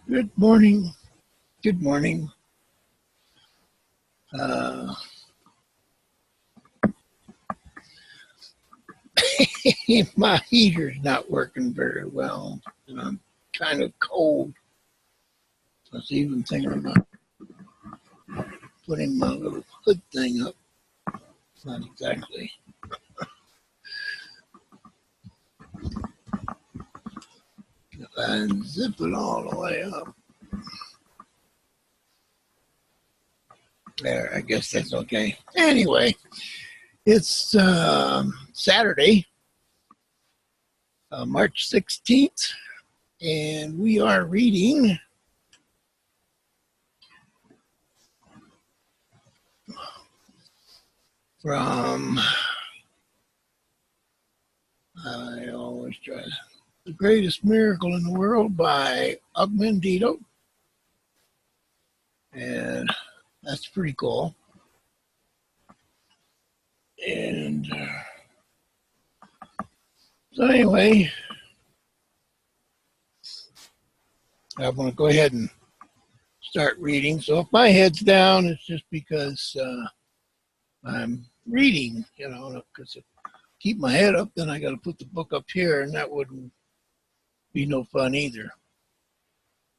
Good morning. Good morning. Uh, my heater's not working very well, and I'm kind of cold. I was even thinking about putting my little hood thing up. Not exactly. If I zip it all the way up. There, I guess that's okay. Anyway, it's Saturday, March 16th, and we are reading from, I always try The Greatest Miracle in the World by Mandino. And that's pretty cool. And so anyway, I'm going to go ahead and start reading. So if my head's down, it's just because I'm reading, because if I keep my head up, then I got to put the book up here, and that wouldn't be no fun either.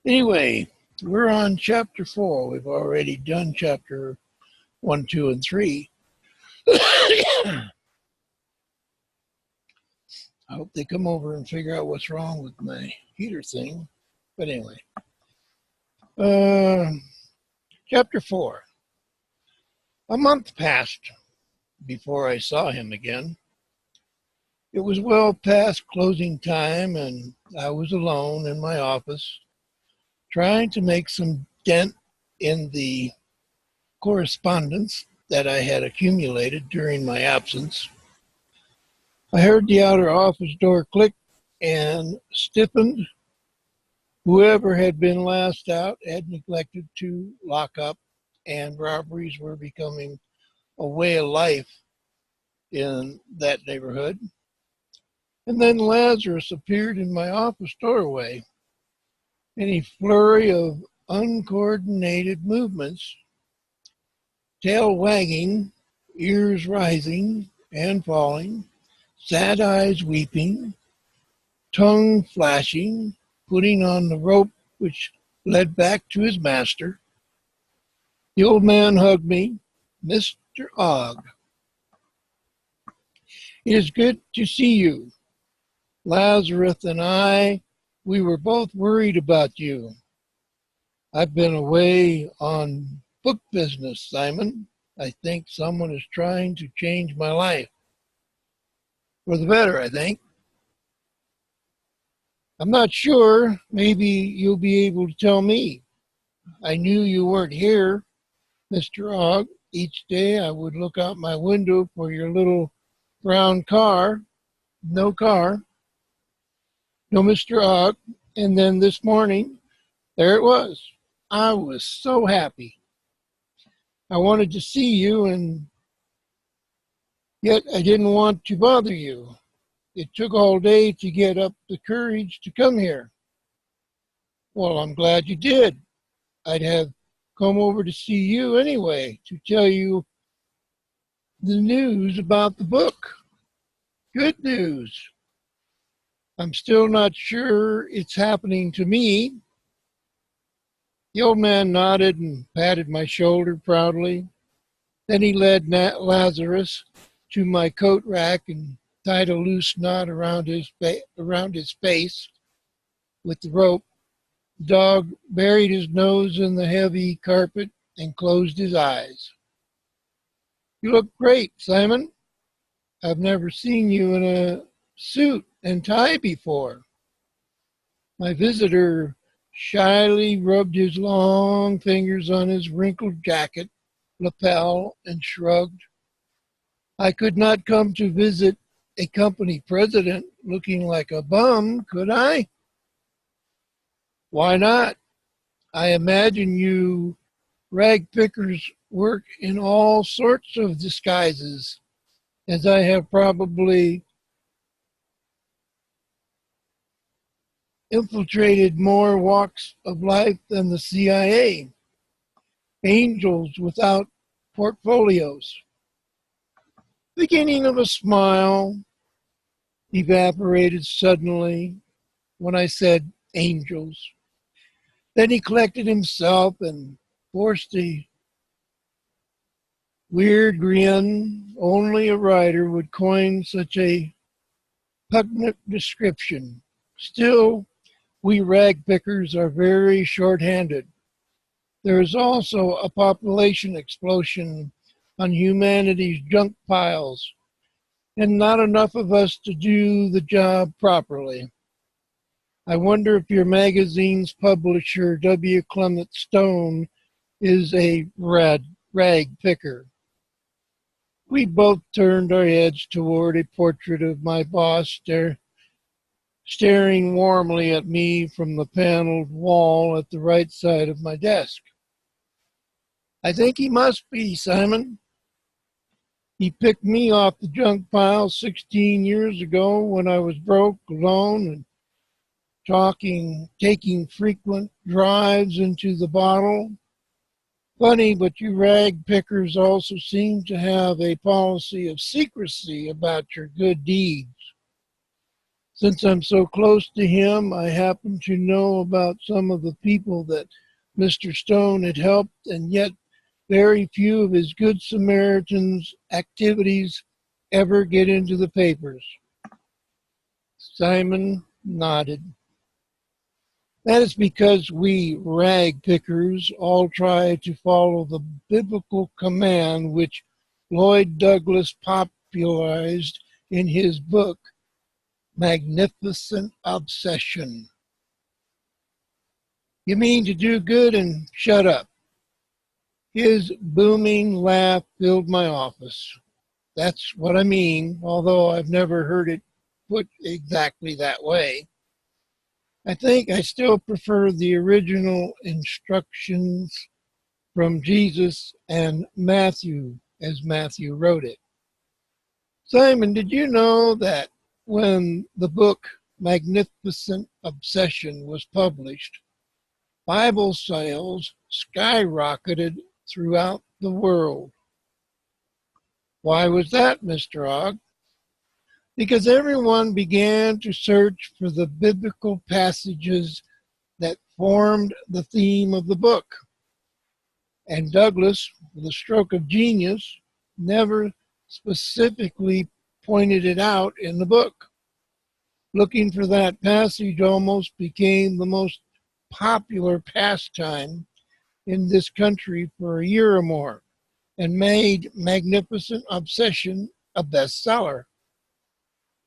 Anyway, we're on chapter 4. We've already done chapter 1, 2, and 3. I hope they come over and figure out what's wrong with my heater thing. But anyway, chapter 4. A month passed before I saw him again. It was well past closing time, and I was alone in my office, trying to make some dent in the correspondence that I had accumulated during my absence. I heard the outer office door click and stiffened. Whoever had been last out had neglected to lock up, and robberies were becoming a way of life in that neighborhood. And then Lazarus appeared in my office doorway. In a flurry of uncoordinated movements, tail wagging, ears rising and falling, sad eyes weeping, tongue flashing, putting on the rope which led back to his master. The old man hugged me. Mr. Ogg, it is good to see you. Lazarus and I, we were both worried about you. I've been away on book business, Simon. I think someone is trying to change my life. For the better, I think. I'm not sure. Maybe you'll be able to tell me. I knew you weren't here, Mr. Ogg. Each day I would look out my window for your little brown car. No car. No Mr. Ogg. And then this morning, there it was. I was so happy. I wanted to see you, and yet I didn't want to bother you. It took all day to get up the courage to come here. Well, I'm glad you did. I'd have come over to see you anyway, to tell you the news about the book. Good news. I'm still not sure it's happening to me. The old man nodded and patted my shoulder proudly. Then he led Lazarus to my coat rack and tied a loose knot around his face with the rope. The dog buried his nose in the heavy carpet and closed his eyes. You look great, Simon. I've never seen you in a suit and tie before. My visitor shyly rubbed his long fingers on his wrinkled jacket lapel and shrugged. I could not come to visit a company president looking like a bum, could I? Why not? I imagine you rag pickers work in all sorts of disguises, as I have probably infiltrated more walks of life than the CIA. Angels without portfolios. Beginning of a smile evaporated suddenly when I said angels. Then he collected himself and forced a weird grin. Only a writer would coin such a pungent description. Still, we rag pickers are very short-handed. There is also a population explosion on humanity's junk piles, and not enough of us to do the job properly. I wonder if your magazine's publisher, W. Clement Stone, is a rag picker. We both turned our heads toward a portrait of my boss staring warmly at me from the paneled wall at the right side of my desk. I think he must be, Simon. He picked me off the junk pile 16 years ago when I was broke, alone, and taking frequent drives into the bottle. Funny, but you rag pickers also seem to have a policy of secrecy about your good deeds. Since I'm so close to him, I happen to know about some of the people that Mr. Stone had helped, and yet very few of his Good Samaritan's activities ever get into the papers. Simon nodded. That is because we rag pickers all try to follow the biblical command which Lloyd Douglas popularized in his book, Magnificent Obsession. You mean to do good and shut up. His booming laugh filled my office. That's what I mean, although I've never heard it put exactly that way. I think I still prefer the original instructions from Jesus and Matthew as Matthew wrote it. Simon, did you know that when the book Magnificent Obsession was published, Bible sales skyrocketed throughout the world? Why was that, Mr. Ogg? Because everyone began to search for the biblical passages that formed the theme of the book. And Douglas, with a stroke of genius, never specifically pointed it out in the book. Looking for that passage almost became the most popular pastime in this country for a year or more, and made Magnificent Obsession a bestseller.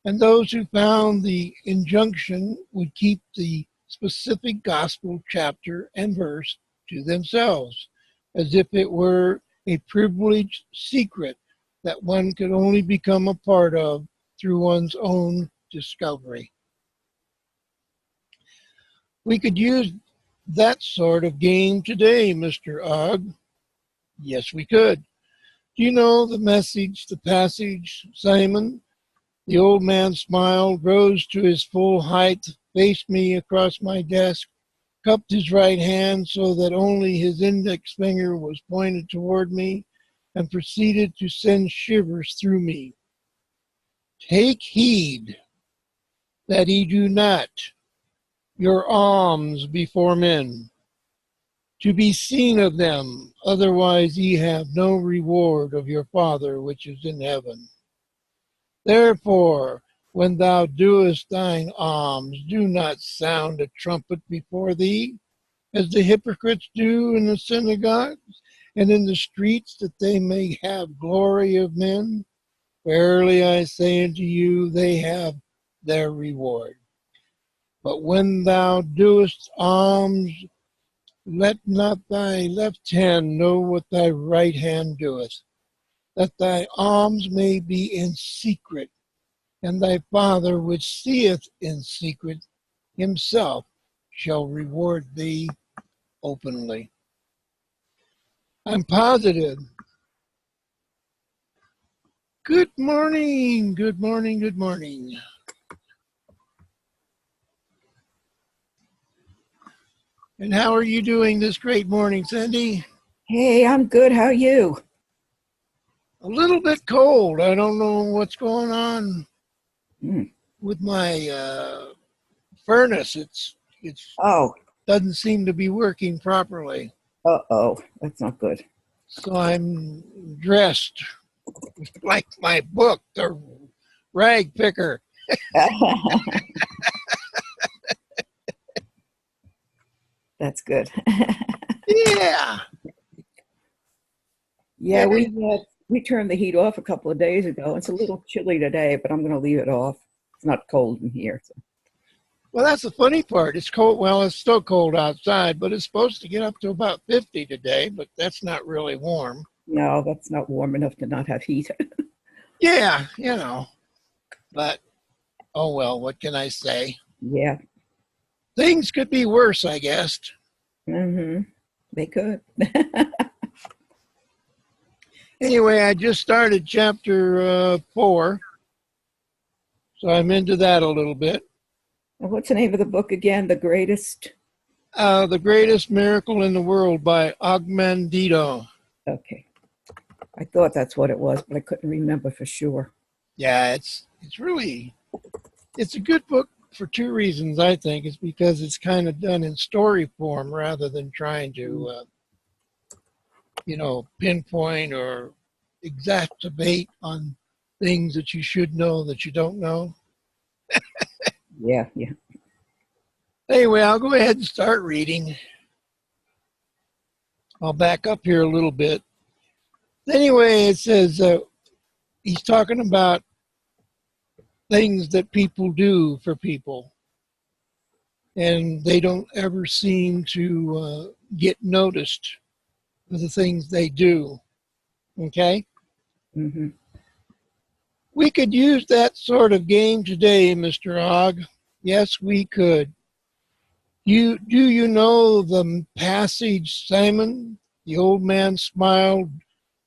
And those who found the injunction would keep the specific gospel chapter and verse to themselves, as if it were a privileged secret that one could only become a part of through one's own discovery. We could use that sort of game today, Mr. Ogg. Yes, we could. Do you know the passage, Simon? The old man smiled, rose to his full height, faced me across my desk, cupped his right hand so that only his index finger was pointed toward me, and proceeded to send shivers through me. Take heed that ye do not your alms before men, to be seen of them, otherwise ye have no reward of your Father which is in heaven. Therefore, when thou doest thine alms, do not sound a trumpet before thee, as the hypocrites do in the synagogues and in the streets, that they may have glory of men. Verily I say unto you, they have their reward. But when thou doest alms, let not thy left hand know what thy right hand doeth, that thy alms may be in secret, and thy Father which seeth in secret himself shall reward thee openly. I'm positive. Good morning, good morning, good morning. And how are you doing this great morning, Cindy? Hey, I'm good. How are you? A little bit cold. I don't know what's going on Mm. with my furnace. It's Oh, doesn't seem to be working properly. uh-oh. That's not good. So I'm dressed like my book, The Rag Picker. That's good. Yeah. Yeah, we turned the heat off a couple of days ago. It's a little chilly today, but I'm going to leave it off. It's not cold in here. So. Well, that's the funny part. It's cold. Well, it's still cold outside, but it's supposed to get up to about 50 today, but that's not really warm. No, that's not warm enough to not have heat. Yeah, but oh well, what can I say? Yeah. Things could be worse, I guess. Mm-hmm. They could. Anyway, I just started chapter 4, so I'm into that a little bit. What's the name of the book again? The Greatest? The Greatest Miracle in the World by Mandino. Okay. I thought that's what it was, but I couldn't remember for sure. Yeah, it's a good book for 2 reasons, I think. It's because it's kind of done in story form rather than trying to, pinpoint or exacerbate on things that you should know that you don't know. Yeah. Anyway, I'll go ahead and start reading. I'll back up here a little bit. Anyway, it says he's talking about things that people do for people, and they don't ever seem to get noticed for the things they do. Okay? Mm-hmm. We could use that sort of game today, Mr. Ogg. Yes, we could. Do you know the passage, Simon? The old man smiled,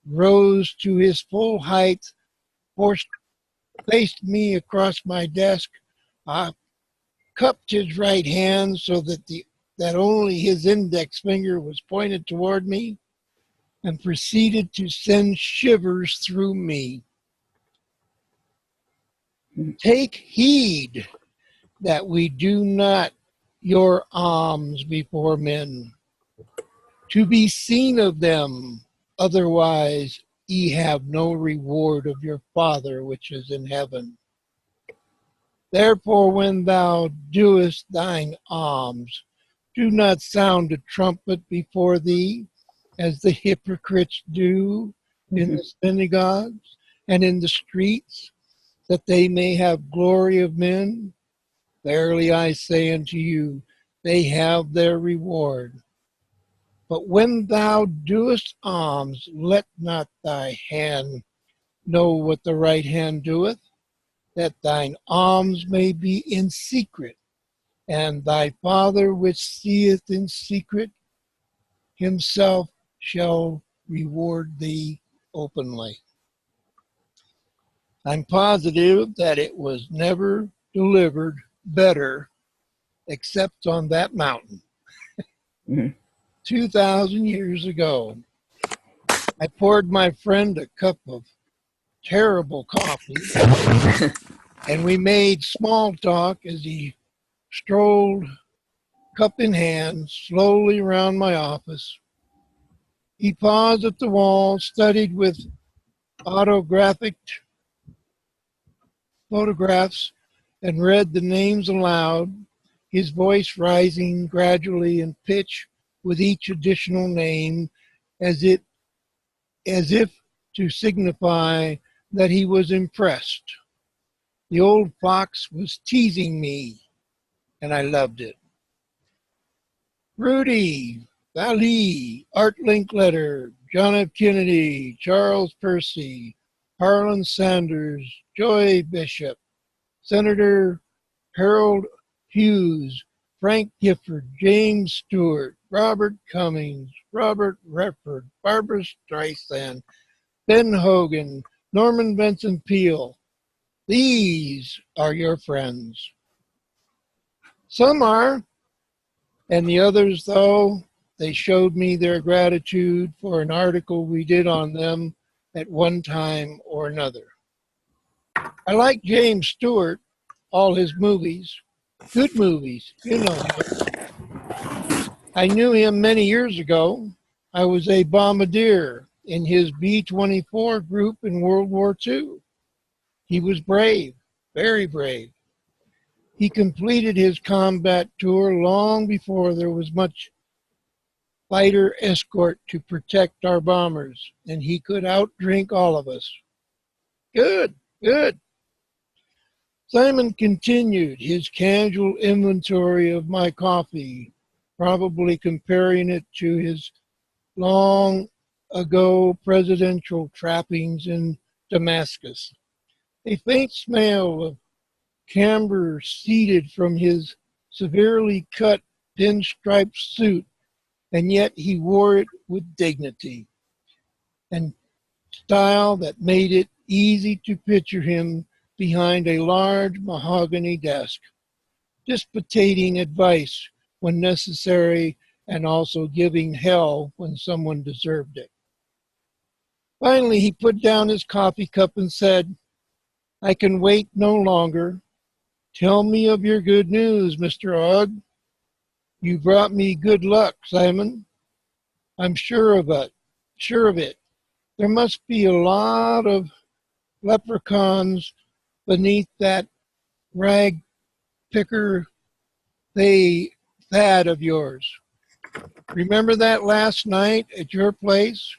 rose to his full height, faced me across my desk, cupped his right hand so that only his index finger was pointed toward me, and proceeded to send shivers through me. Take heed that we do not your alms before men, to be seen of them, otherwise ye have no reward of your Father which is in heaven. Therefore, when thou doest thine alms, do not sound a trumpet before thee, as the hypocrites do in the synagogues and in the streets, that they may have glory of men. Verily I say unto you, they have their reward. But when thou doest alms, let not thy hand know what the right hand doeth, that thine alms may be in secret, and thy Father which seeth in secret himself shall reward thee openly. I'm positive that it was never delivered better except on that mountain. 2,000 years ago, I poured my friend a cup of terrible coffee, and we made small talk as he strolled, cup in hand, slowly around my office. He paused at the wall, studied with autographic photographs, and read the names aloud, his voice rising gradually in pitch with each additional name, as if to signify that he was impressed. The old fox was teasing me, and I loved it. Rudy, Valley, Art Linkletter, John F. Kennedy, Charles Percy, Harlan Sanders, Joy Bishop, Senator Harold Hughes, Frank Gifford, James Stewart, Robert Cummings, Robert Redford, Barbara Streisand, Ben Hogan, Norman Vincent Peale. These are your friends. Some are, And the others, though, they showed me their gratitude for an article we did on them at one time or another. I like James Stewart, all his movies, good movies, you know him. I knew him many years ago. I was a bombardier in his B-24 group in World War II. He was brave, very brave. He completed his combat tour long before there was much fighter escort to protect our bombers, and he could outdrink all of us. Good, good. Simon continued his casual inventory of my coffee, probably comparing it to his long ago presidential trappings in Damascus. A faint smell of camber seeped from his severely cut pinstripe suit, and yet he wore it with dignity and style that made it easy to picture him behind a large mahogany desk, disputating advice when necessary and also giving hell when someone deserved it. Finally, he put down his coffee cup and said, "I can wait no longer. Tell me of your good news, Mr. Ogg. You brought me good luck, Simon. I'm sure of it. Sure of it. There must be a lot of leprechauns beneath that rag picker fad of yours. Remember that last night at your place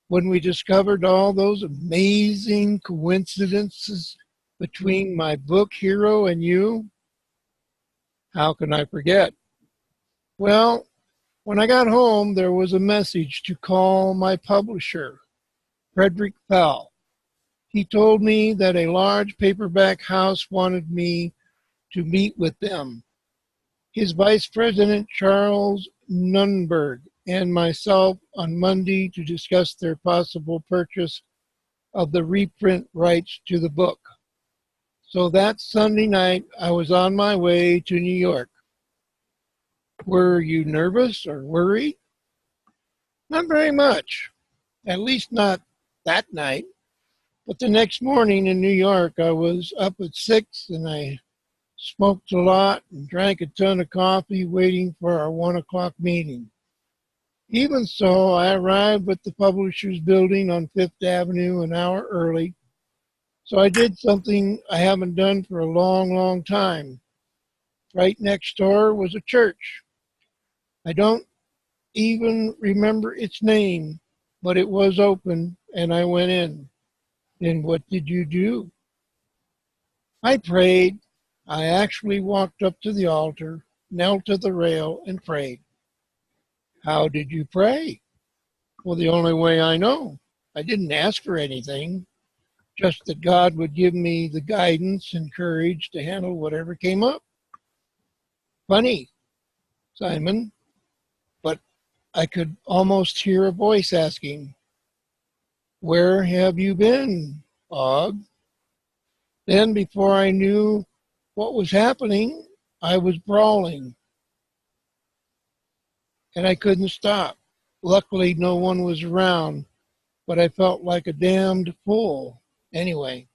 when we discovered all those amazing coincidences between my book hero and you? How can I forget? Well, when I got home, there was a message to call my publisher, Frederick Fell. He told me that a large paperback house wanted me to meet with them. His vice president, Charles Nunberg, and myself on Monday to discuss their possible purchase of the reprint rights to the book. So that Sunday night, I was on my way to New York. Were you nervous or worried? Not very much, at least not that night. But the next morning in New York, I was up at 6 and I smoked a lot and drank a ton of coffee waiting for our 1 o'clock meeting. Even so, I arrived at the publisher's building on Fifth Avenue an hour early. So I did something I haven't done for a long, long time. Right next door was a church. I don't even remember its name, but it was open and I went in. And what did you do? I prayed. I actually walked up to the altar, knelt to the rail, and prayed. How did you pray? Well, the only way I know. I didn't ask for anything, just that God would give me the guidance and courage to handle whatever came up. Funny, Simon, but I could almost hear a voice asking, "Where have you been, Og?" Then, before I knew what was happening, I was brawling, and I couldn't stop. Luckily, no one was around, but I felt like a damned fool. Anyway,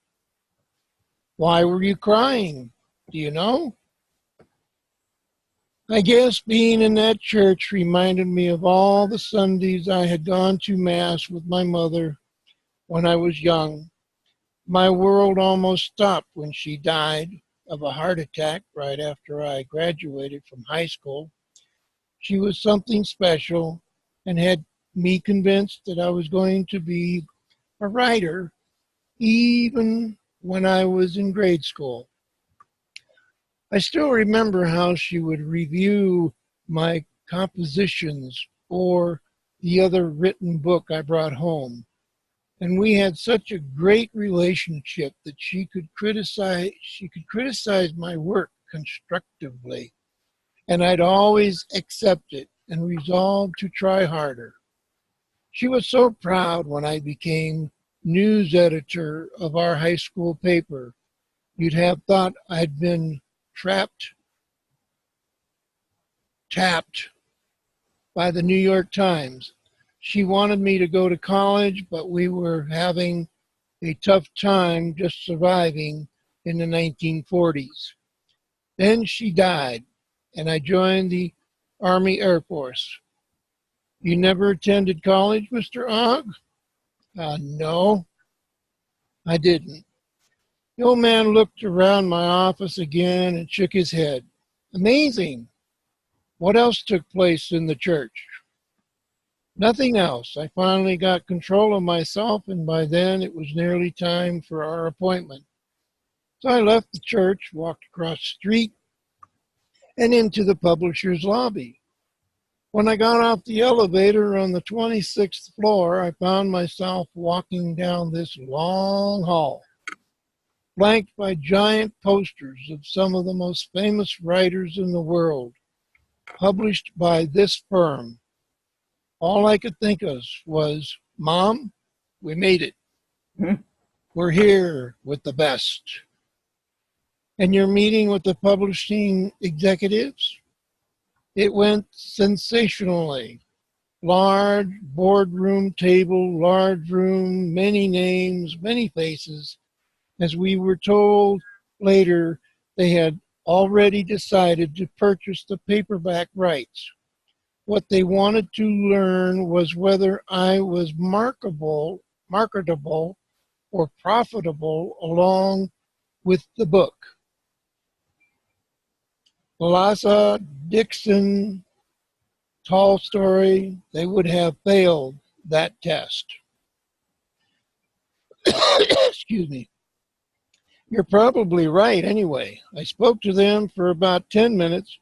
why were you crying? Do you know? I guess being in that church reminded me of all the Sundays I had gone to Mass with my mother when I was young. My world almost stopped when she died of a heart attack right after I graduated from high school. She was something special and had me convinced that I was going to be a writer even when I was in grade school. I still remember how she would review my compositions or the other written book I brought home. And we had such a great relationship that she could criticize my work constructively. And I'd always accept it and resolve to try harder. She was so proud when I became news editor of our high school paper. You'd have thought I'd been trapped tapped by the New York Times. She wanted me to go to college, but we were having a tough time just surviving in the 1940s. Then she died, and I joined the Army Air Force. You never attended college, Mr. Ogg? No, I didn't. The old man looked around my office again and shook his head. Amazing. What else took place in the church? Nothing else. I finally got control of myself, and by then it was nearly time for our appointment. So I left the church, walked across the street, and into the publisher's lobby. When I got off the elevator on the 26th floor, I found myself walking down this long hall, flanked by giant posters of some of the most famous writers in the world, published by this firm. All I could think of was, Mom, we made it. Mhm. We're here with the best. And you're meeting with the publishing executives? It went sensationally. Large boardroom table, large room, many names, many faces. As we were told later, they had already decided to purchase the paperback rights. What they wanted to learn was whether I was marketable or profitable along with the book. Lhasa, Dixon, Tolstoy, they would have failed that test. Excuse me. You're probably right anyway. I spoke to them for about 10 minutes,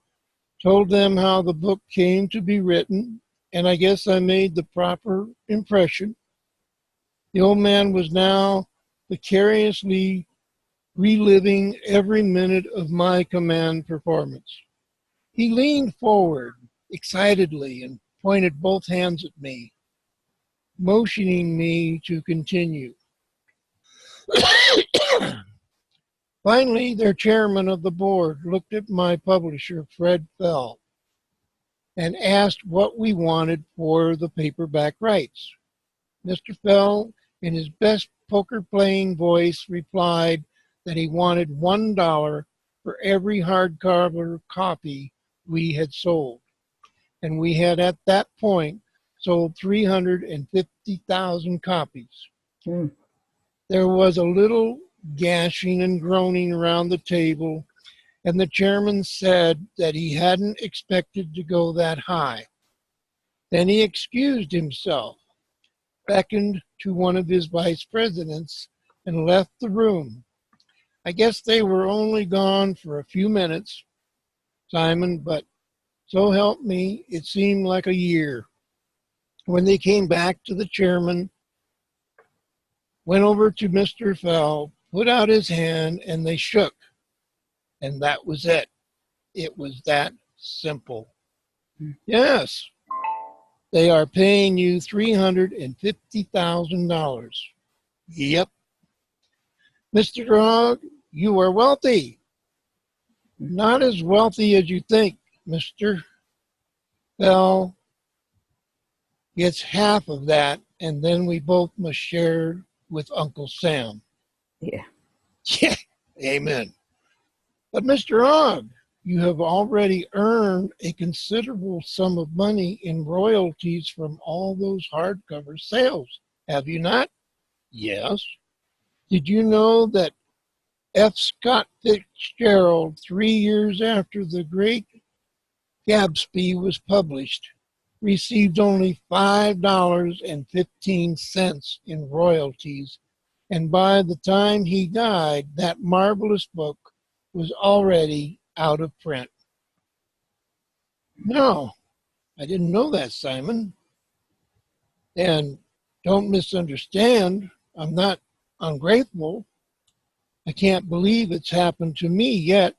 told them how the book came to be written, and I guess I made the proper impression. The old man was now vicariously reliving every minute of my command performance. He leaned forward excitedly and pointed both hands at me, motioning me to continue. Finally, their chairman of the board looked at my publisher, Fred Fell, and asked what we wanted for the paperback rights. Mr. Fell, in his best poker-playing voice, replied that he wanted $1 for every hardcover copy we had sold. And we had at that point sold 350,000 copies. Hmm. There was a little gashing and groaning around the table, and the chairman said that he hadn't expected to go that high. Then he excused himself, beckoned to one of his vice presidents, and left the room. I guess they were only gone for a few minutes, Simon, but so help me, it seemed like a year. When they came back to the chairman, went over to Mr. Fell, put out his hand, and they shook. And that was it. It was that simple. Yes, they are paying you $350,000. Yep. Mr. Grog, you are wealthy. Not as wealthy as you think, Mr. Fell gets half of that, and then we both must share with Uncle Sam. Yeah. Yeah, amen. But Mr. Ogg, you have already earned a considerable sum of money in royalties from all those hardcover sales, have you not? Yes. Did you know that F. Scott Fitzgerald, 3 years after The Great Gatsby was published, received only $5.15 in royalties, and by the time he died, that marvelous book was already out of print. No, I didn't know that, Simon. And don't misunderstand, I'm not ungrateful. I can't believe it's happened to me yet.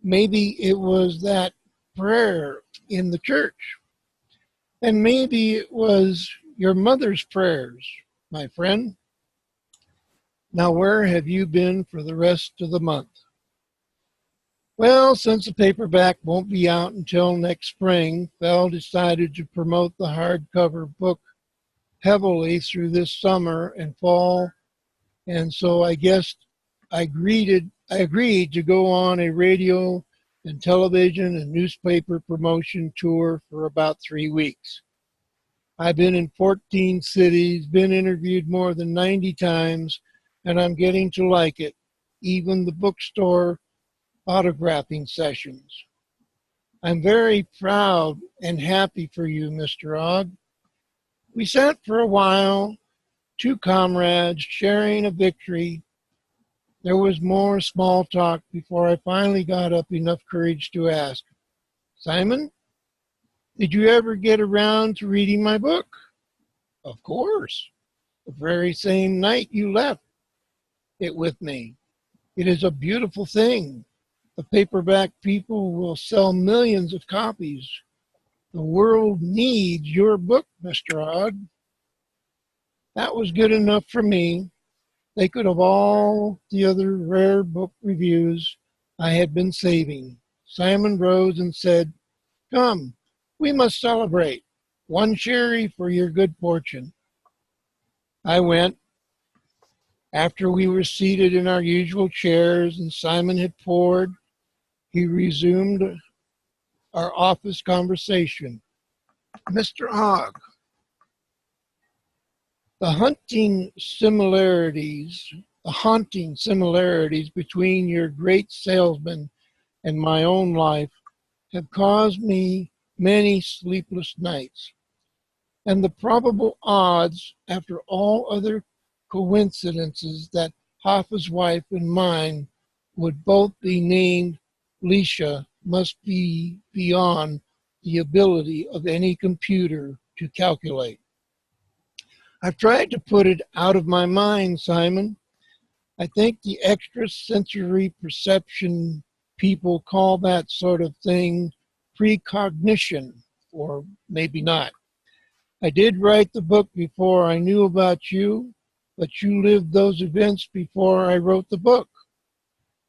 Maybe it was that prayer in the church. And maybe it was your mother's prayers, my friend. Now, where have you been for the rest of the month? Well, since the paperback won't be out until next spring, Bell decided to promote the hardcover book heavily through this summer and fall, and so I guess I agreed to go on a radio and television and newspaper promotion tour for about 3 weeks. I've been in 14 cities, been interviewed more than 90 times, and I'm getting to like it, even the bookstore autographing sessions. I'm very proud and happy for you, Mr. Ogg. We sat for a while, two comrades sharing a victory. There was more small talk before I finally got up enough courage to ask, Simon, did you ever get around to reading my book? Of course. The very same night you left it with me. It is a beautiful thing. The paperback people will sell millions of copies. The world needs your book, Mr. Ogg. That was good enough for me. They could have all the other rare book reviews I had been saving. Simon rose and said, Come, we must celebrate. One sherry for your good fortune. I went. After we were seated in our usual chairs and Simon had poured, he resumed our office conversation. Mr. Ogg, the haunting similarities between your great salesman and my own life have caused me many sleepless nights. And the probable odds, after all other coincidences, that Hoffa's wife and mine would both be named Leisha must be beyond the ability of any computer to calculate. I've tried to put it out of my mind, Simon. I think the extrasensory perception people call that sort of thing precognition, or maybe not. I did write the book before I knew about you, but you lived those events before I wrote the book.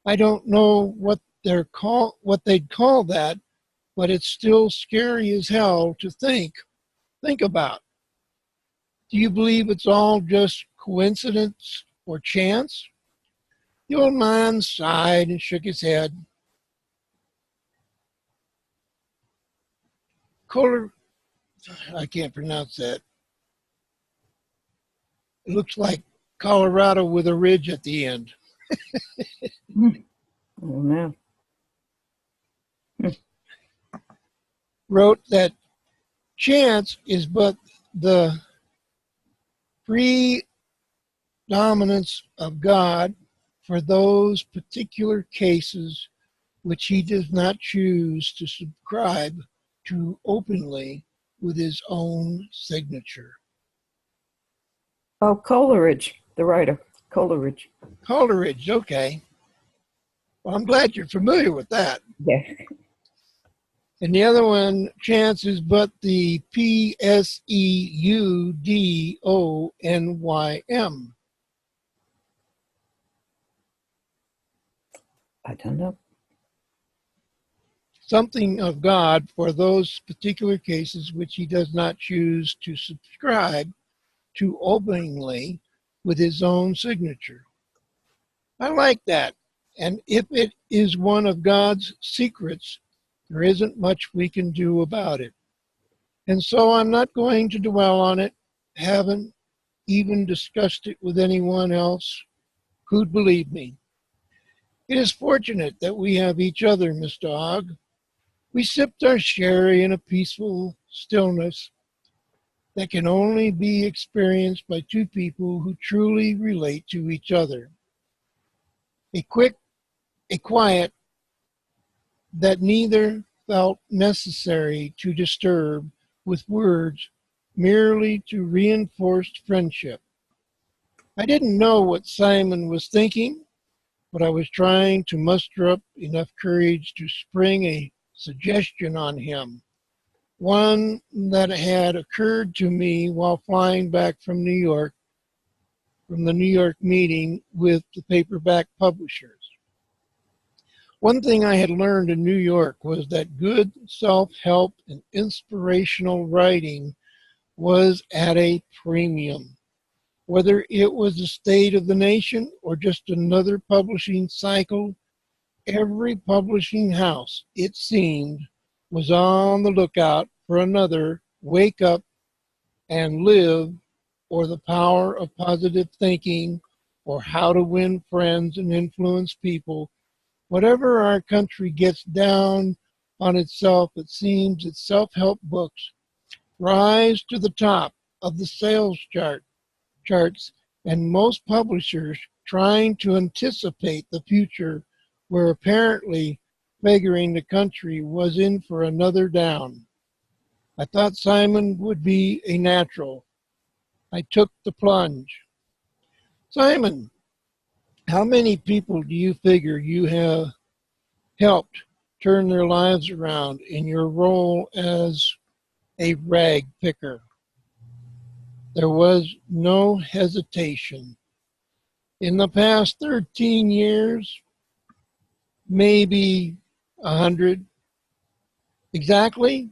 I don't know what they'd call that, but it's still scary as hell to think about. Do you believe it's all just coincidence or chance? The old man sighed and shook his head. I can't pronounce that. It looks like Colorado with a ridge at the end. Oh, no. Wrote that chance is but the predominance of God for those particular cases which he does not choose to subscribe to openly with his own signature. Oh, Coleridge, the writer, Coleridge. Coleridge, okay. Well, I'm glad you're familiar with that. Yeah. And the other one, chance is but the P-S-E-U-D-O-N-Y-M. I don't know. Something of God for those particular cases which he does not choose to subscribe to openly with his own signature. I like that. And if it is one of God's secrets, there isn't much we can do about it. And so I'm not going to dwell on it, haven't even discussed it with anyone else who'd believe me. It is fortunate that we have each other, Mr. Ogg. We sipped our sherry in a peaceful stillness that can only be experienced by two people who truly relate to each other. A quiet that neither felt necessary to disturb with words, merely to reinforce friendship. I didn't know what Simon was thinking, but I was trying to muster up enough courage to spring a suggestion on him, one that had occurred to me while flying back from the New York meeting with the paperback publishers. One thing I had learned in New York was that good self-help and inspirational writing was at a premium. Whether it was the state of the nation or just another publishing cycle, every publishing house, it seemed, was on the lookout for another Wake Up and Live, or The Power of Positive Thinking, or How to Win Friends and Influence People. Whatever our country gets down on itself, it seems that self-help books rise to the top of the sales charts, and most publishers trying to anticipate the future were apparently figuring the country was in for another down. I thought Simon would be a natural. I took the plunge. Simon, how many people do you figure you have helped turn their lives around in your role as a rag picker? There was no hesitation. In the past 13 years, maybe 100. Exactly?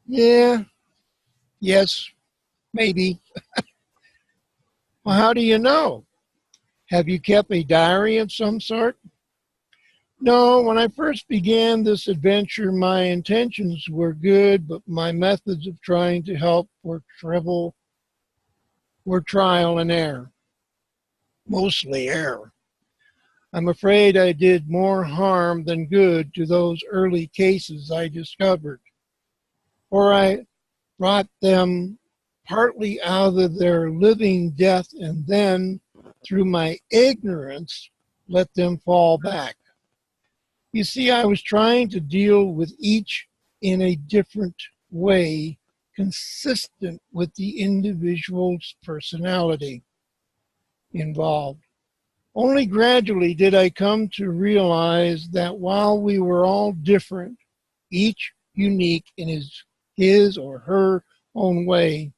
Yeah, yes, maybe. Well, how do you know? Have you kept a diary of some sort? No, when I first began this adventure, my intentions were good, but my methods of trying to help were trial and error, mostly error. I'm afraid I did more harm than good to those early cases I discovered, or I brought them partly out of their living death and then, through my ignorance, let them fall back. You see, I was trying to deal with each in a different way, consistent with the individual's personality involved. Only gradually did I come to realize that while we were all different, each unique in his or her own way,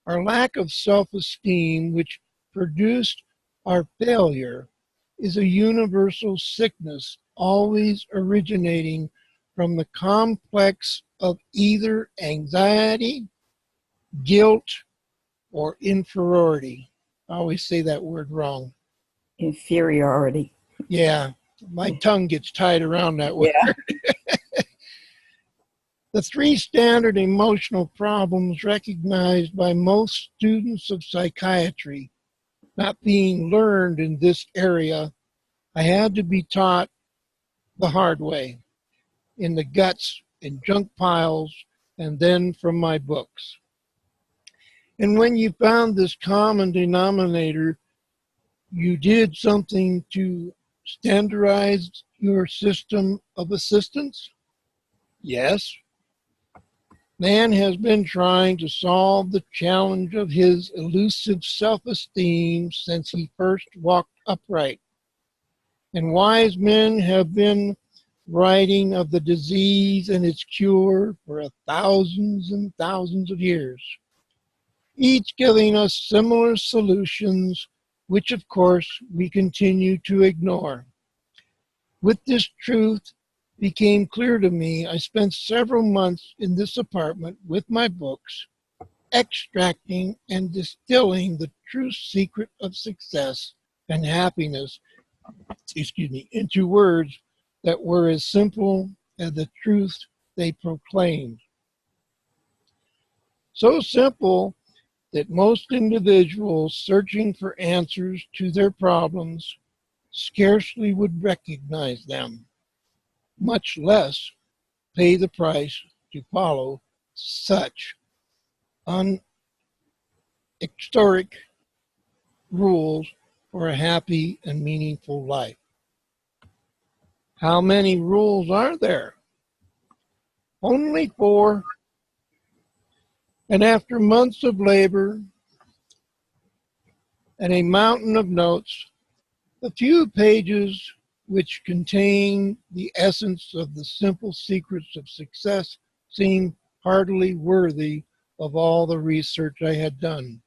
our lack of self-esteem, which produced our failure, is a universal sickness always originating from the complex of either anxiety, guilt, or inferiority. I always say that word wrong. Inferiority. Yeah, my tongue gets tied around that word. Yeah. The three standard emotional problems recognized by most students of psychiatry not being learned in this area, I had to be taught the hard way, in the guts, in junk piles, and then from my books. And when you found this common denominator, you did something to standardize your system of assistance? Yes. Man has been trying to solve the challenge of his elusive self-esteem since he first walked upright. And wise men have been writing of the disease and its cure for thousands and thousands of years, each giving us similar solutions, which of course we continue to ignore. With this truth became clear to me, I spent several months in this apartment with my books, extracting and distilling the true secret of success and happiness, into words that were as simple as the truth they proclaimed. So simple that most individuals searching for answers to their problems scarcely would recognize them, much less pay the price to follow such unhistoric rules for a happy and meaningful life. How many rules are there? Only 4. And after months of labor and a mountain of notes, the few pages which contain the essence of the simple secrets of success seemed hardly worthy of all the research I had done.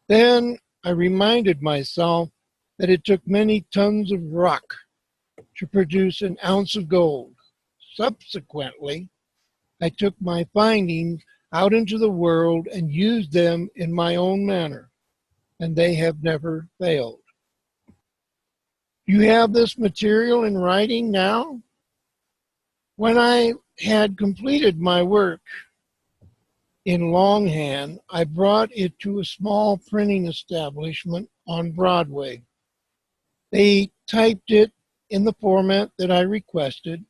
Then I reminded myself that it took many tons of rock to produce an ounce of gold. Subsequently, I took my findings out into the world and used them in my own manner, and they have never failed. You have this material in writing now? When I had completed my work in longhand, I brought it to a small printing establishment on Broadway. They typed it in the format that I requested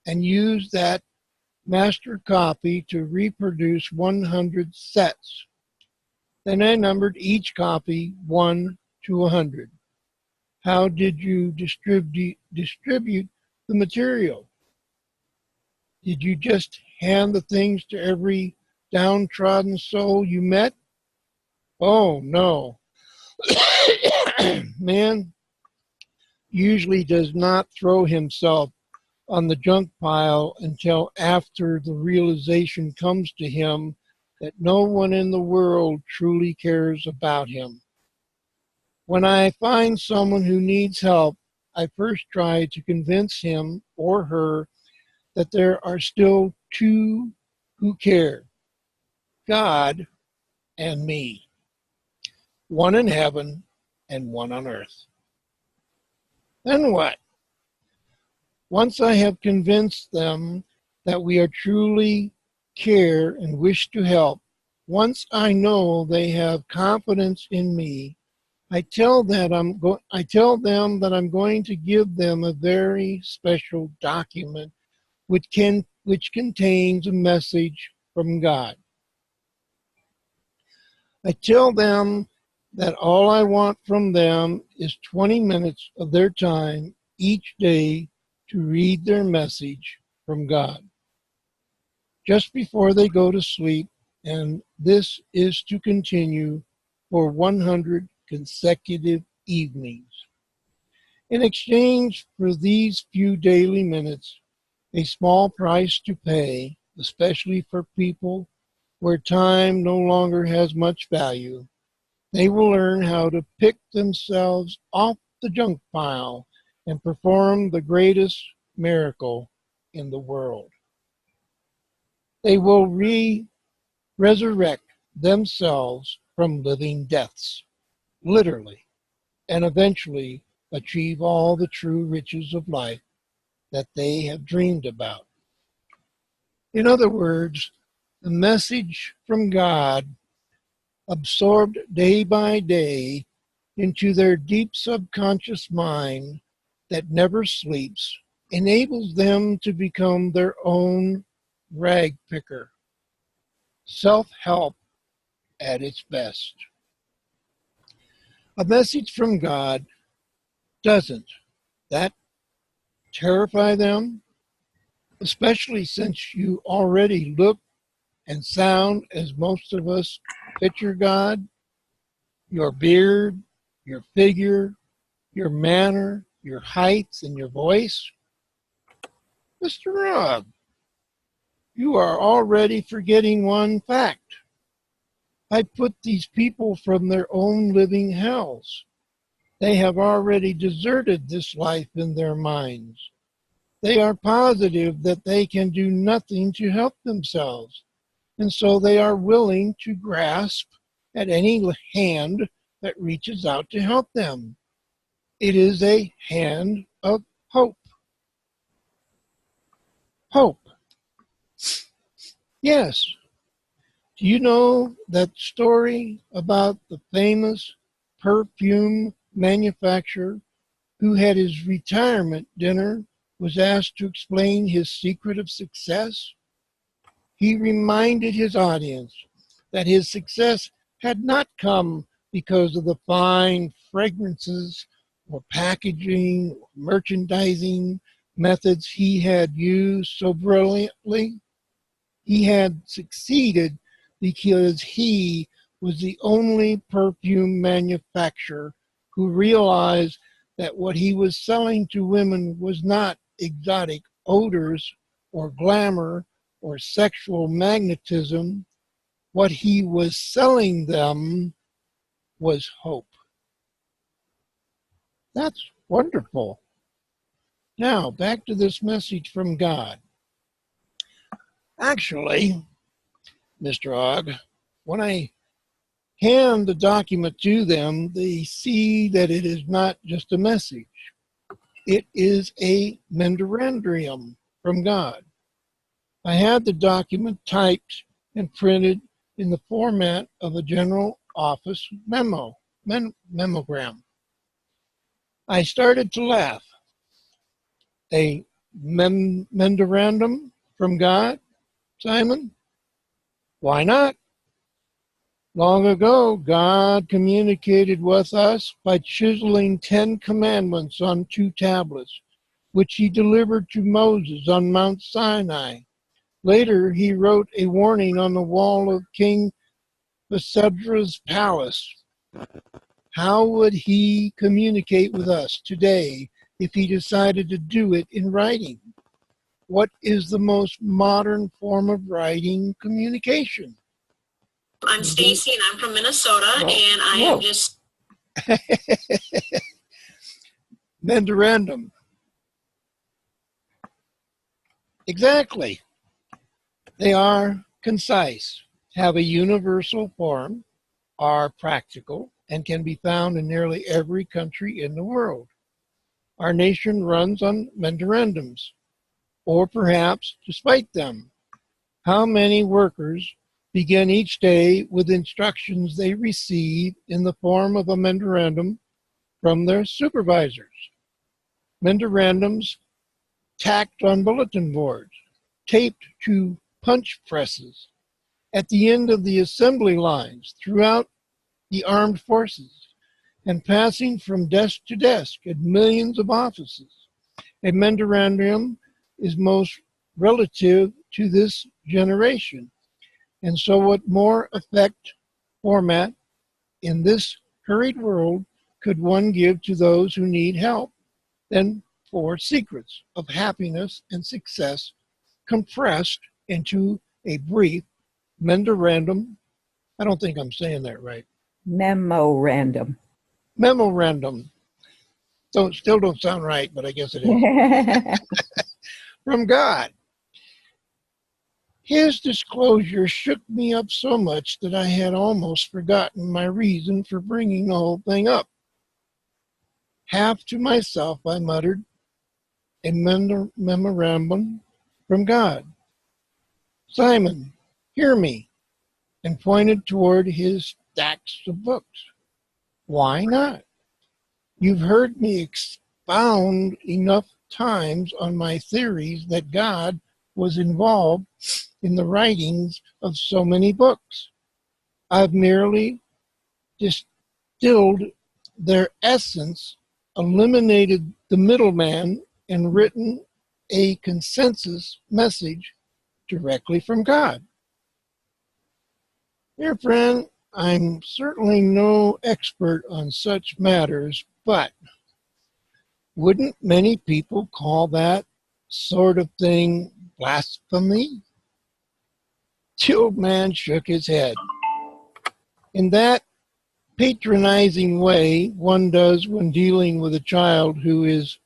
and used that master copy to reproduce 100 sets. Then I numbered each copy 1 to 100. How did you distribute the material? Did you just hand the things to every downtrodden soul you met? Oh, no. Man usually does not throw himself on the junk pile until after the realization comes to him that no one in the world truly cares about him. When I find someone who needs help, I first try to convince him or her that there are still two who care, God and me, one in heaven and one on earth. Then what? Once I have convinced them that we are truly care and wish to help, once I know they have confidence in me, I tell them that I'm going to give them a very special document which contains a message from God. I tell them that all I want from them is 20 minutes of their time each day to read their message from God just before they go to sleep, and this is to continue for 100 consecutive evenings. In exchange for these few daily minutes, a small price to pay, especially for people where time no longer has much value, they will learn how to pick themselves off the junk pile and perform the greatest miracle in the world. They will resurrect themselves from living deaths, literally, and eventually achieve all the true riches of life that they have dreamed about. In other words, the message from God, absorbed day by day into their deep subconscious mind that never sleeps, enables them to become their own rag picker. Self-help at its best. A message from God, doesn't that terrify them? Especially since you already look and sound as most of us picture God. Your beard, your figure, your manner, your height, and your voice. Mr. Rugg, you are already forgetting one fact. I put these people from their own living hells. They have already deserted this life in their minds. They are positive that they can do nothing to help themselves, and so they are willing to grasp at any hand that reaches out to help them. It is a hand of hope. Hope. Yes. Do you know that story about the famous perfume manufacturer who had his retirement dinner was asked to explain his secret of success? He reminded his audience that his success had not come because of the fine fragrances or packaging or merchandising methods he had used so brilliantly. He had succeeded because he was the only perfume manufacturer who realized that what he was selling to women was not exotic odors or glamour or sexual magnetism. What he was selling them was hope. That's wonderful. Now, back to this message from God. Actually, Mr. Ogg, when I hand the document to them, they see that it is not just a message. It is a memorandum from God. I had the document typed and printed in the format of a general office memogram. I started to laugh. A memorandum from God, Simon? Why not? Long ago, God communicated with us by chiseling 10 commandments on 2 tablets, which he delivered to Moses on Mount Sinai. Later, he wrote a warning on the wall of King Belshazzar's palace. How would he communicate with us today if he decided to do it in writing? What is the most modern form of writing communication? I'm Stacy, and I'm from Minnesota, and I am just... Memorandum. Exactly. They are concise, have a universal form, are practical, and can be found in nearly every country in the world. Our nation runs on memorandums, or perhaps despite them. How many workers begin each day with instructions they receive in the form of a memorandum from their supervisors? Memorandums tacked on bulletin boards, taped to punch presses, at the end of the assembly lines throughout the armed forces, and passing from desk to desk in millions of offices. A memorandum is most relative to this generation. And so what more effect format in this hurried world could one give to those who need help than 4 secrets of happiness and success compressed into a brief memorandum? I don't think I'm saying that right. Memorandum. Memorandum. Still don't sound right, but I guess it is. From God. His disclosure shook me up so much that I had almost forgotten my reason for bringing the whole thing up. Half to myself, I muttered, a memorandum from God. Simon, hear me, and pointed toward his stacks of books. Why not? You've heard me expound enough times on my theories that God was involved in the writings of so many books. I've merely distilled their essence, eliminated the middleman, and written a consensus message directly from God. Dear friend, I'm certainly no expert on such matters, but wouldn't many people call that sort of thing blasphemy? The old man shook his head. In that patronizing way one does when dealing with a child who is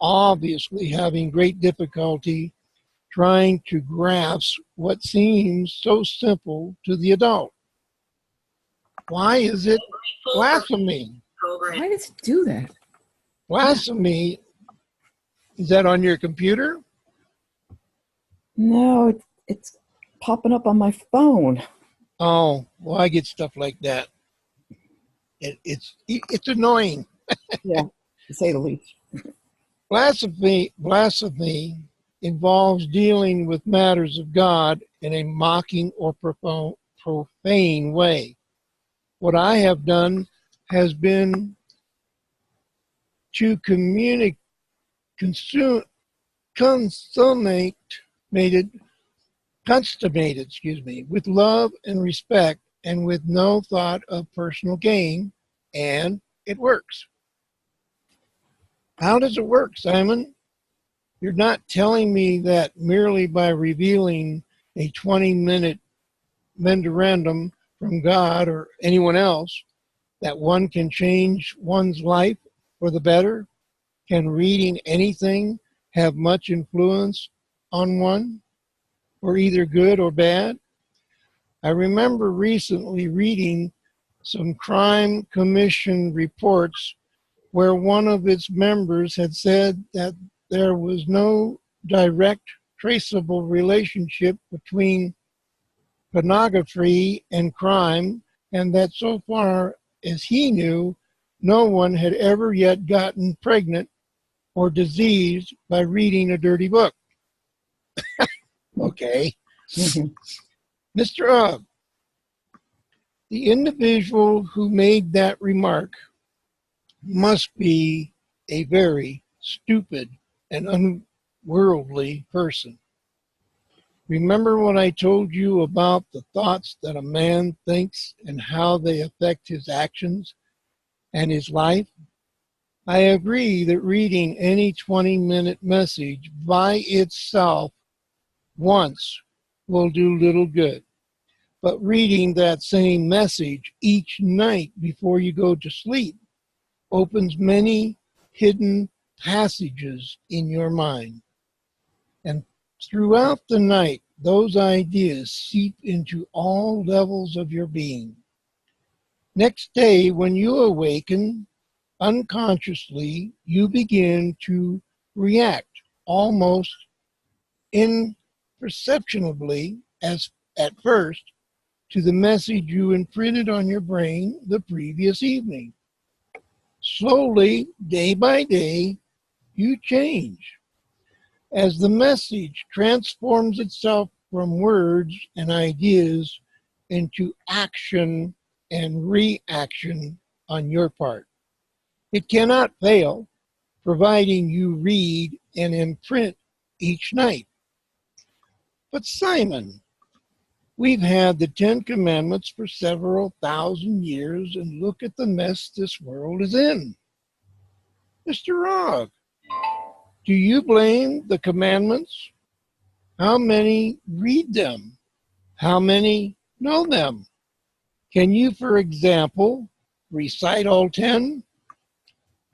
obviously having great difficulty trying to grasp what seems so simple to the adult. Why is it blasphemy? Why does it do that? Blasphemy, is that on your computer? No, it's popping up on my phone. Oh, well, I get stuff like that. It's annoying. Yeah, to say the least. Blasphemy involves dealing with matters of God in a mocking or profane way. What I have done has been to consummated, with love and respect and with no thought of personal gain, and it works. How does it work, Simon? You're not telling me that merely by revealing a 20-minute memorandum from God or anyone else that one can change one's life for the better? Can reading anything have much influence on one, or either good or bad? I remember recently reading some crime commission reports where one of its members had said that there was no direct traceable relationship between pornography and crime, and that so far as he knew, no one had ever yet gotten pregnant or diseased by reading a dirty book. Okay. Mr. Ugg, the individual who made that remark must be a very stupid and unworldly person. Remember what I told you about the thoughts that a man thinks and how they affect his actions and his life? I agree that reading any 20-minute message by itself once will do little good. But reading that same message each night before you go to sleep opens many hidden passages in your mind. And throughout the night, those ideas seep into all levels of your being. Next day, when you awaken, unconsciously, you begin to react almost imperceptibly as at first to the message you imprinted on your brain the previous evening. Slowly, day by day, you change. As the message transforms itself from words and ideas into action and reaction on your part. It cannot fail, providing you read and imprint each night. But Simon, we've had the 10 Commandments for several thousand years, and look at the mess this world is in. Mr. Ogg, do you blame the commandments? How many read them? How many know them? Can you, for example, recite all 10?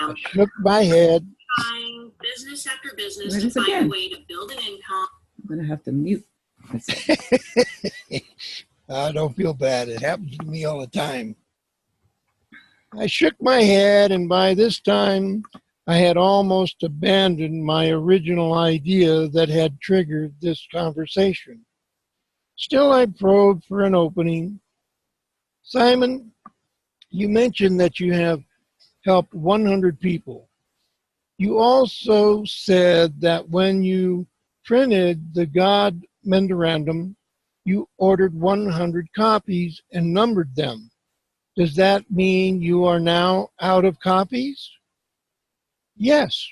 I shook my head. Trying business after business to find a way to build an income. I'm going to have to mute myself. I don't feel bad. It happens to me all the time. I shook my head, and by this time, I had almost abandoned my original idea that had triggered this conversation. Still, I probed for an opening. Simon, you mentioned that you have helped 100 people. You also said that when you printed the God Memorandum, you ordered 100 copies and numbered them. Does that mean you are now out of copies? Yes,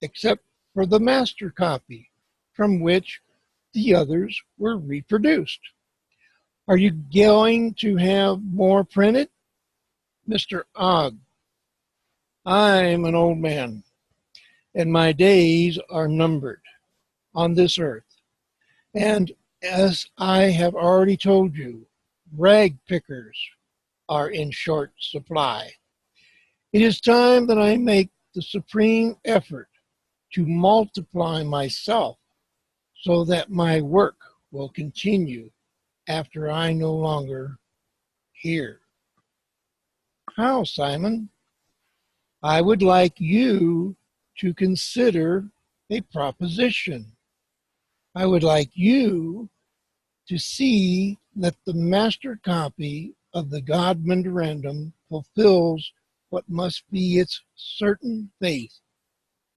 except for the master copy, from which the others were reproduced. Are you going to have more printed? Mr. Ogg, I'm an old man, and my days are numbered on this earth. And as I have already told you, rag pickers are in short supply. It is time that I make the supreme effort to multiply myself so that my work will continue after I no longer here. How, Simon? I would like you to consider a proposition. I would like you to see that the master copy of the God Memorandum fulfills what must be its certain faith,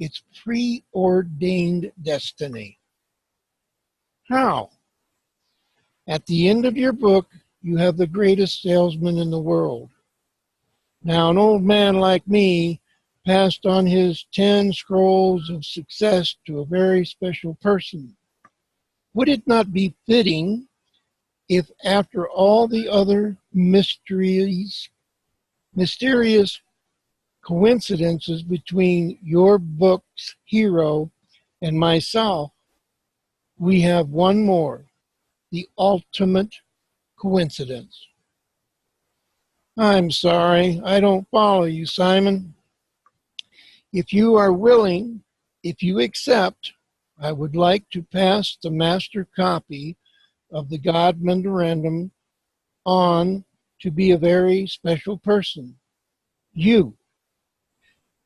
its preordained destiny. How? At the end of your book, you have the greatest salesman in the world. Now, an old man like me passed on his 10 scrolls of success to a very special person. Would it not be fitting if, after all the other mysterious coincidences between your book's hero and myself, we have one more, the ultimate coincidence? I'm sorry, I don't follow you, Simon. If you are willing If you accept, I would like to pass the master copy of the God Memorandum on to be a very special person. You.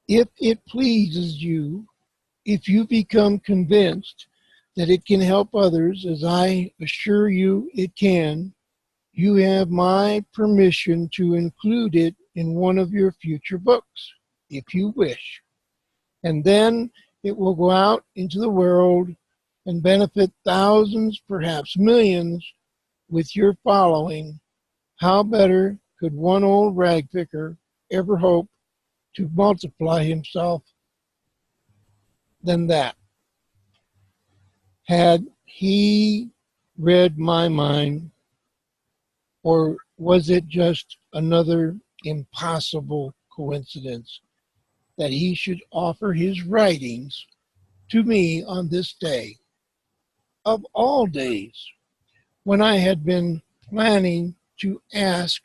If it pleases you, if you become convinced that it can help others, as I assure you it can, you have my permission to include it in one of your future books, if you wish. And then it will go out into the world and benefit thousands, perhaps millions, with your following. How better could one old rag picker ever hope to multiply himself than that? Had he read my mind, or was it just another impossible coincidence that he should offer his writings to me on this day, of all days, when I had been planning to ask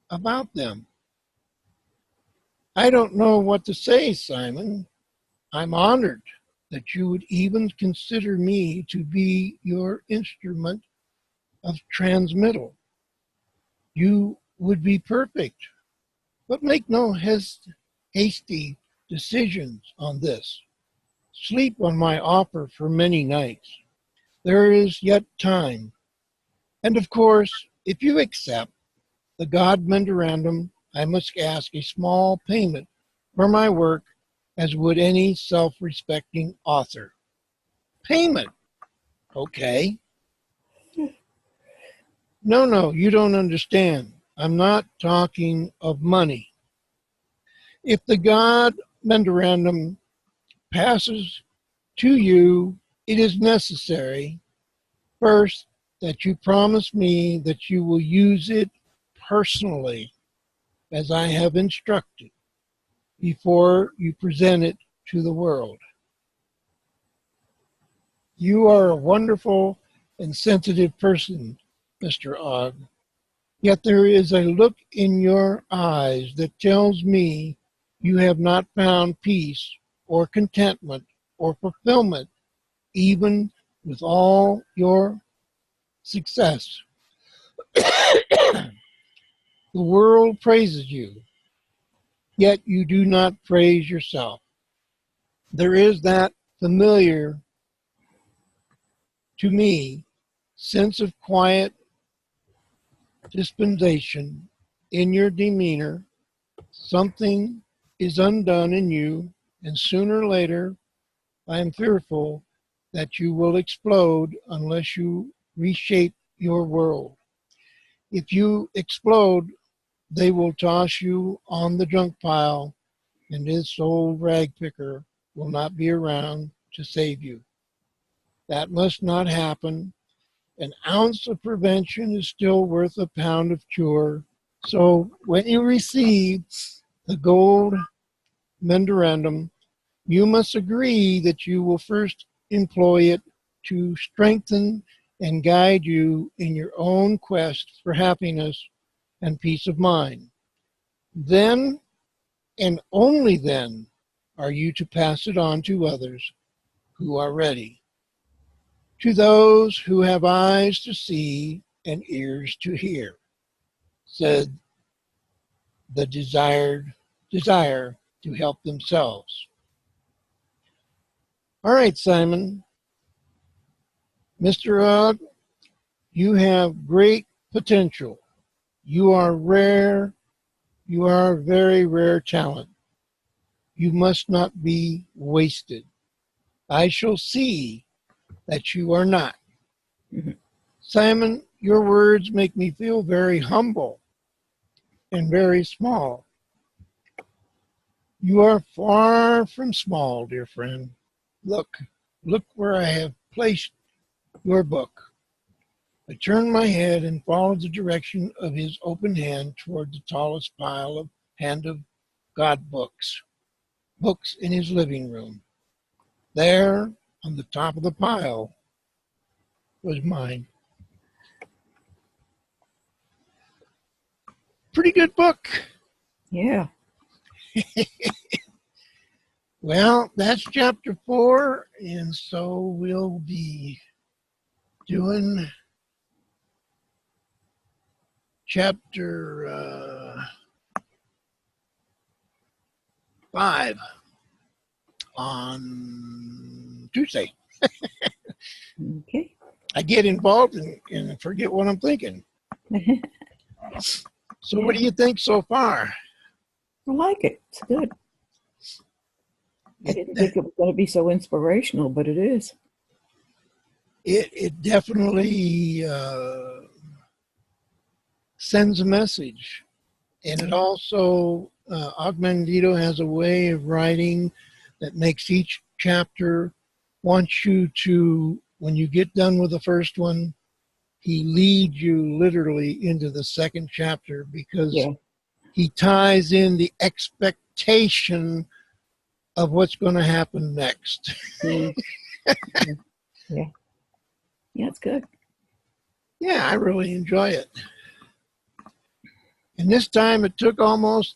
about them? I don't know what to say, Simon. I'm honored that you would even consider me to be your instrument of transmittal. You would be perfect, but make no hasty decisions on this. Sleep on my offer for many nights. There is yet time. And of course, if you accept the God Memorandum, I must ask a small payment for my work, as would any self-respecting author. Payment? Okay. No, you don't understand. I'm not talking of money. If the God Memorandum passes to you, it is necessary, first, that you promise me that you will use it personally, as I have instructed, before you present it to the world. You are a wonderful and sensitive person, Mr. Ogg. Yet there is a look in your eyes that tells me you have not found peace or contentment or fulfillment, even with all your success. The world praises you, yet you do not praise yourself. There is that familiar to me sense of quiet dispensation in your demeanor. Something is undone in you, and sooner or later, I am fearful that you will explode unless you reshape your world. If you explode, they will toss you on the junk pile, and this old rag picker will not be around to save you. That must not happen. An ounce of prevention is still worth a pound of cure. So when you receive the gold memorandum, you must agree that you will first employ it to strengthen and guide you in your own quest for happiness and peace of mind. Then, and only then, are you to pass it on to others who are ready, to those who have eyes to see and ears to hear, said the desire to help themselves. All right, Simon. Mr. Ogg, you have great potential. You are rare. You are a very rare talent. You must not be wasted. I shall see that you are not. Simon, your words make me feel very humble and very small. You are far from small, dear friend. Look where I have placed your book. I turned my head and followed the direction of his open hand toward the tallest pile of Hand of God books in his living room. There, on the top of the pile, was mine. Pretty good book. Yeah. Well, that's chapter 4, and so we'll be doing chapter 5 on Tuesday. Okay. I get involved and forget what I'm thinking. So what do you think so far? I like it. It's good. I didn't think it was going to be so inspirational, but it is. It definitely sends a message. And it also, Mandino has a way of writing that makes each chapter wants you to, when you get done with the first one, he leads you literally into the second chapter because he ties in the expectation of what's going to happen next. Yeah. Yeah, it's good. Yeah, I really enjoy it. And this time it took almost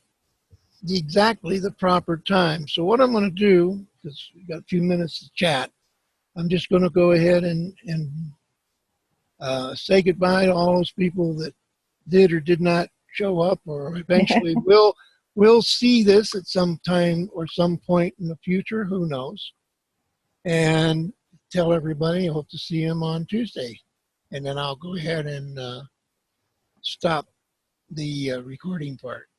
exactly the proper time. So what I'm going to do, because we've got a few minutes to chat, I'm just going to go ahead and say goodbye to all those people that did or did not show up or eventually will see this at some time or some point in the future. Who knows? And tell everybody I hope to see them on Tuesday. And then I'll go ahead and stop the recording part.